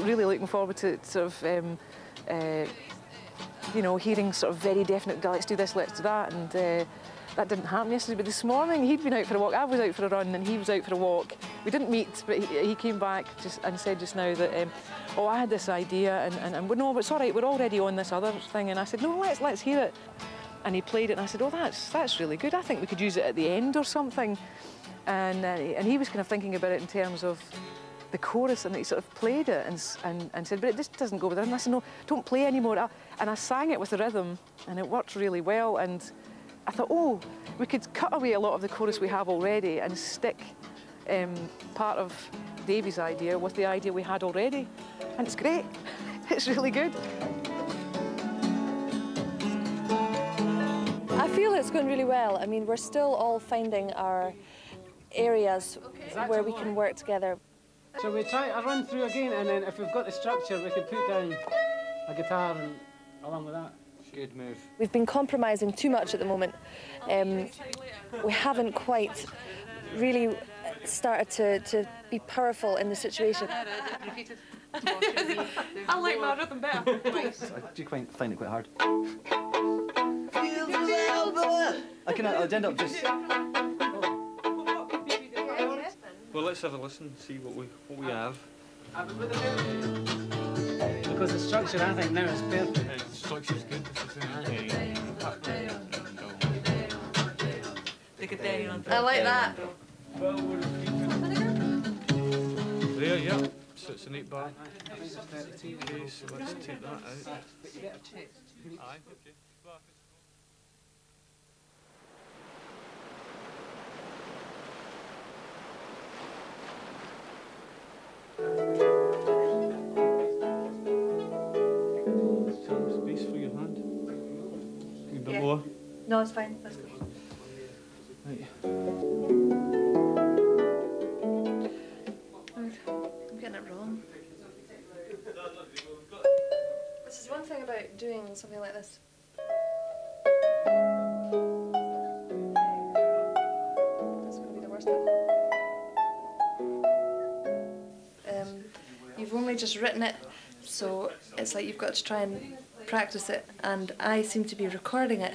really looking forward to sort of, you know, hearing sort of very definite, let's do this, let's do that, and that didn't happen yesterday. But this morning, he'd been out for a walk, I was out for a run, and he was out for a walk. We didn't meet, but he came back and said just now that, oh, I had this idea, and no, but it's all right, we're already on this other thing. And I said, no, let's hear it. And he played it, and I said, oh, that's really good. I think we could use it at the end or something. And he was kind of thinking about it in terms of the chorus, and he sort of played it and said, but it just doesn't go with it. And I said, no, don't play anymore. And I sang it with the rhythm, and it worked really well. And I thought, oh, we could cut away a lot of the chorus we have already and stick part of Davey's idea with the idea we had already. And it's great. It's really good. I feel it's going really well. I mean, we're still all finding our areas where we can work together. So we try to run through again, and then if we've got the structure, we can put down a guitar and along with that. Good move. We've been compromising too much at the moment. We haven't quite really started to be powerful in the situation. I like my rhythm better. I do find it quite hard. I'd end up just... Well, let's have a listen, see what we have. Because the structure, I think, now is perfect. The structure's good. I like that. There, yeah. So it's an 8-bar. Okay, so let's take that out. Aye, okay. Some space for your hand. A bit more. No, it's fine. That's good. Right. I'm getting it wrong. This is one thing about doing something like this. That's going to be the worst bit. You've only just written it, so it's like you've got to try and practice it, and I seem to be recording it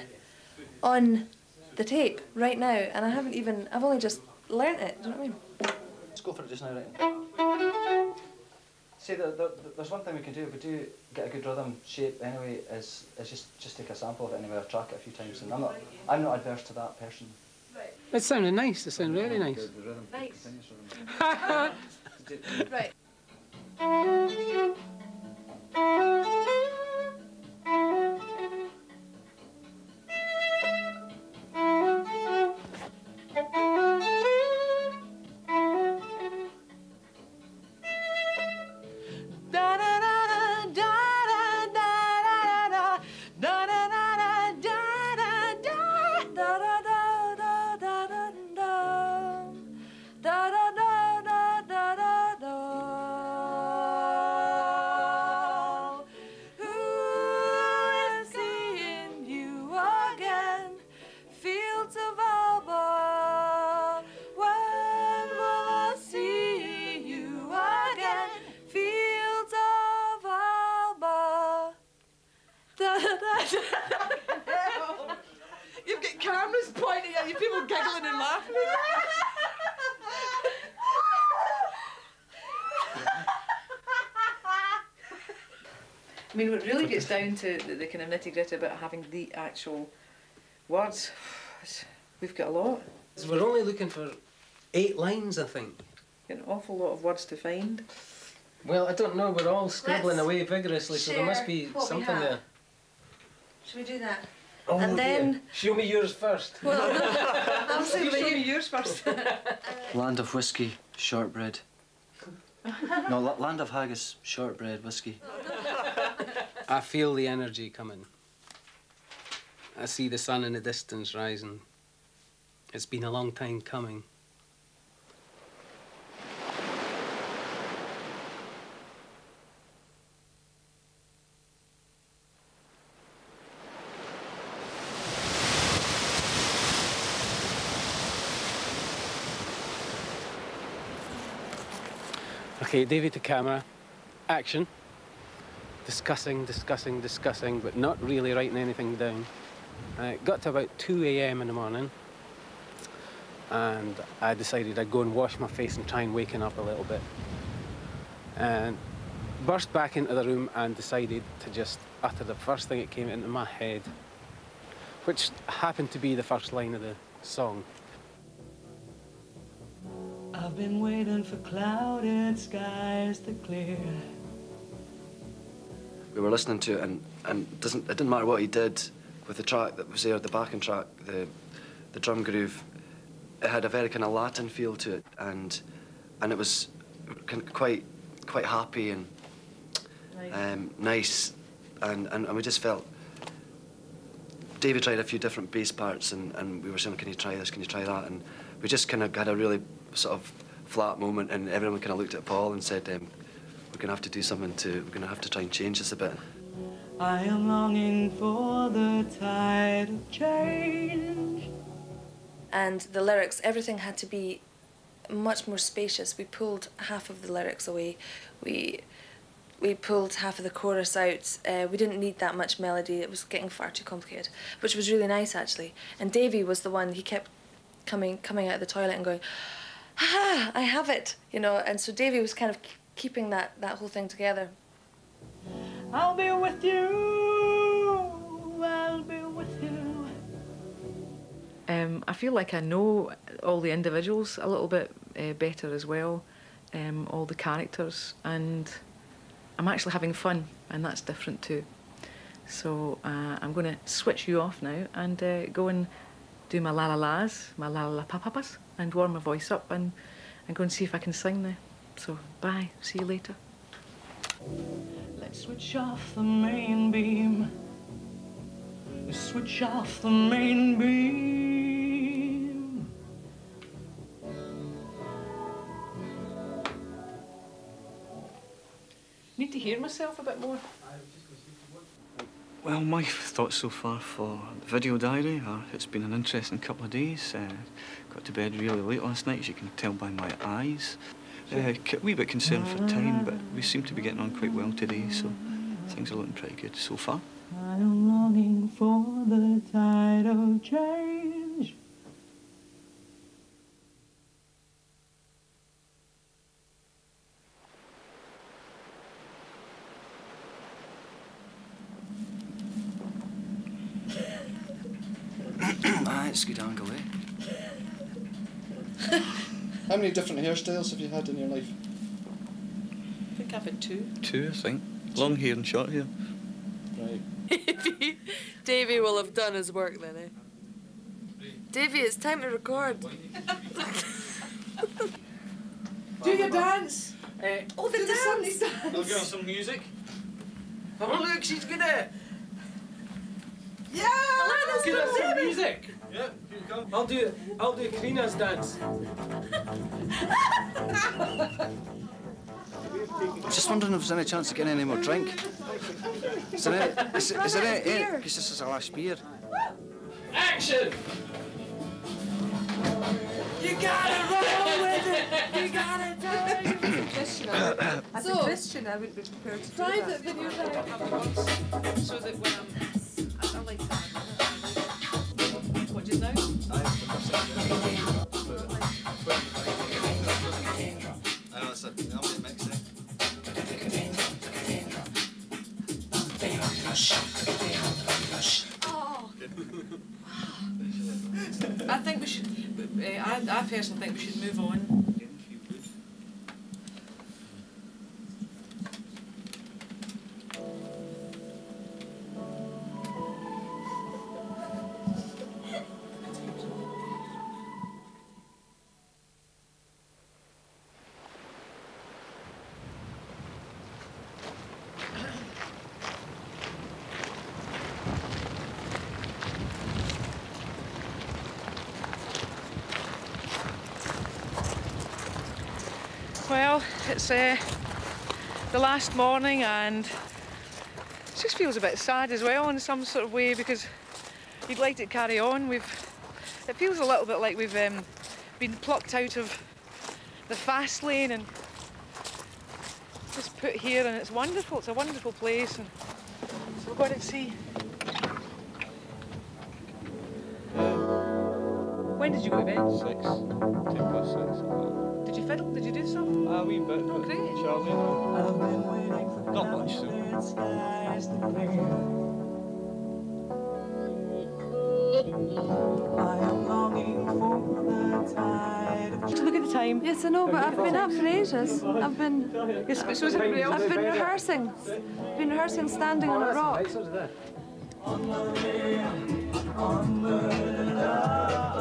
on the tape right now, and I've only just learnt it, do you know what I mean? Let's go for it just now, right? See, there's one thing we can do if we do get a good rhythm shape anyway, is just take a sample of it anyway, or track it a few times, and I'm not adverse to that person. It sounded nice, it sounded really nice. The rhythm, Nice. continuous rhythm. Right. You've got cameras pointing at you, people giggling and laughing. I mean, what really gets down to the kind of nitty-gritty about having the actual words, we've got a lot. We're only looking for 8 lines, I think. An awful lot of words to find. Well, I don't know, we're all scribbling away vigorously, so there must be something there. Should we do that? Oh, and then... dear. Show me yours first. Well, I'll say You show me yours first. Land of whiskey, shortbread. No, land of haggis, shortbread, whiskey. I feel the energy coming. I see the sun in the distance rising. It's been a long time coming. Okay, David to camera. action. Discussing, discussing, discussing, but not really writing anything down. It got to about 2 a.m. in the morning, and I decided I'd go and wash my face and try and waken up a little bit. And burst back into the room and decided to just utter the first thing that came into my head, which happened to be the first line of the song. I've been waiting for clouded skies to clear. We were listening to it, and it didn't matter what he did with the track that was there, the backing track, the drum groove. It had a very kind of Latin feel to it, and it was quite happy and nice, and we just felt. David tried a few different bass parts, and we were saying, can you try this, can you try that? And we just kind of had a really sort of flat moment, and everyone kind of looked at Paul and said, we're going to have to do something we're going to have to try and change this a bit. I am longing for the tide of change. And the lyrics, everything had to be much more spacious. We pulled half of the lyrics away. We pulled half of the chorus out. We didn't need that much melody. It was getting far too complicated, which was really nice, actually. And Davey was the one, he kept coming out of the toilet and going, ah, I have it, you know. And so Davey was kind of keeping that whole thing together. I'll be with you, I'll be with you. I feel like I know all the individuals a little bit better as well, all the characters, and I'm actually having fun, and that's different too. So I'm going to switch you off now and go and do my la-la-las, my la-la-la-pa-pa-pas, and warm my voice up and go and see if I can sing now. So bye, see you later. Let's switch off the main beam. Let's switch off the main beam. Need to hear myself a bit more. Well, my thoughts so far for the video diary are it's been an interesting couple of days. Got to bed really late last night, as you can tell by my eyes. A wee bit concerned for time, but we seem to be getting on quite well today, so things are looking pretty good so far. I'm longing for the tide of change. It's a good angle, eh? How many different hairstyles have you had in your life? I think I've had two. Two, I think. Long hair and short hair. Right. Davey will have done his work then, eh? Davey, it's time to record. Do your dance! Oh, the dance! I'll get on some music. Oh look, she's gonna... Yeah! Get us some music! Yeah, here you come. I'll do Karina's dance. I'm just wondering if there's any chance of getting any more drink. Is there any? Is there any? Because this is our last beer. Action! You gotta roll with it! You gotta do it! As a Christian, I would be prepared to private video So that when I like that. What just now? I know it's a mix, eh? Oh. I think we should. I personally think we should move on. Well, it's the last morning, and it just feels a bit sad as well in some sort of way, because you'd like to carry on. It feels a little bit like we've been plucked out of the fast lane, and just put here, and it's wonderful. It's a wonderful place, and so we're going to see. When did you go to bed? 6. 10 Did you fiddle? Did you do stuff? A wee bit. Oh, great. Charlie, no. Not much, so. Just look at the time. Yes, I know, but I've been up for ages. I've been Yes, but so is everybody else. I've been rehearsing. Been rehearsing standing on a rock.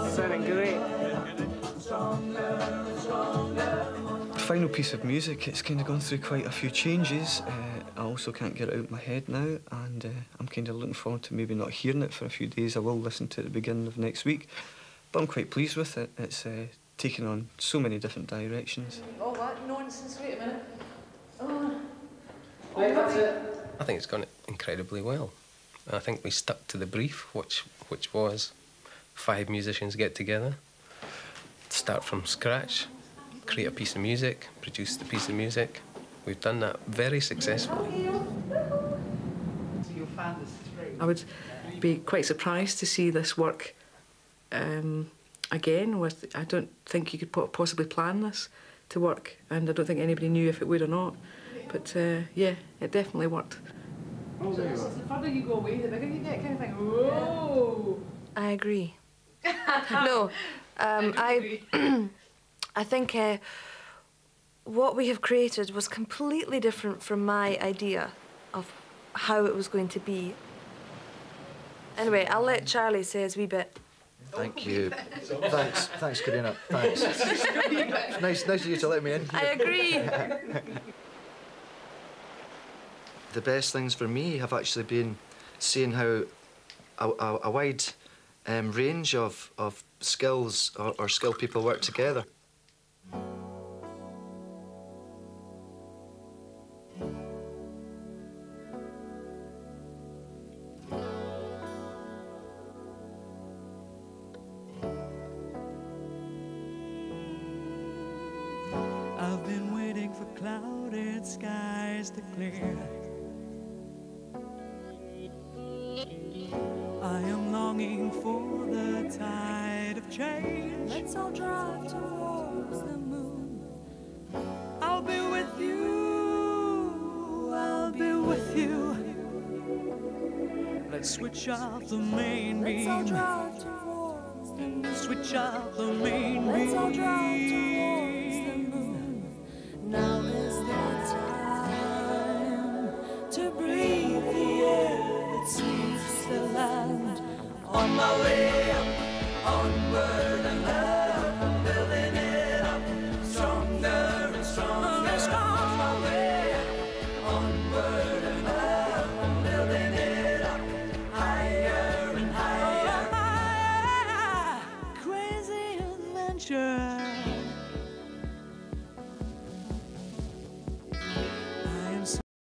Sounding great. The final piece of music, it's kind of gone through quite a few changes. I also can't get it out of my head now, and I'm kind of looking forward to maybe not hearing it for a few days. I will listen to it at the beginning of next week, but I'm quite pleased with it. It's taken on so many different directions. Oh, what nonsense! Wait a minute. Right, that's it. I think it's gone incredibly well. I think we stuck to the brief, which was 5 musicians get together, start from scratch, create a piece of music, produce the piece of music. We've done that very successfully. I would be quite surprised to see this work again. I don't think you could possibly plan this to work, and I don't think anybody knew if it would or not. But yeah, it definitely worked. The further you go away, the bigger you get, kind of thing. Whoa! I agree. No, I think what we have created was completely different from my idea of how it was going to be. Anyway, I'll let Charlie say his wee bit. Thank you. Thanks, Karina. Thanks. It's nice of you to let me in here. I agree. The best things for me have actually been seeing how a wide range of skills or skilled people work together. I've been waiting for clouded skies to clear. I am longing for the tide of change. Let's all drive towards the moon. I'll be with you. I'll be with you. Let's switch off the main beam. Let's all drive towards the moon. Switch off the main beam. Let's all drive towards the moon. Now is the time to breathe the air that sweeps the land. On my way up, onward and up, building it up, stronger and stronger. On my way up, onward and up, building it up, higher and higher. Crazy adventure.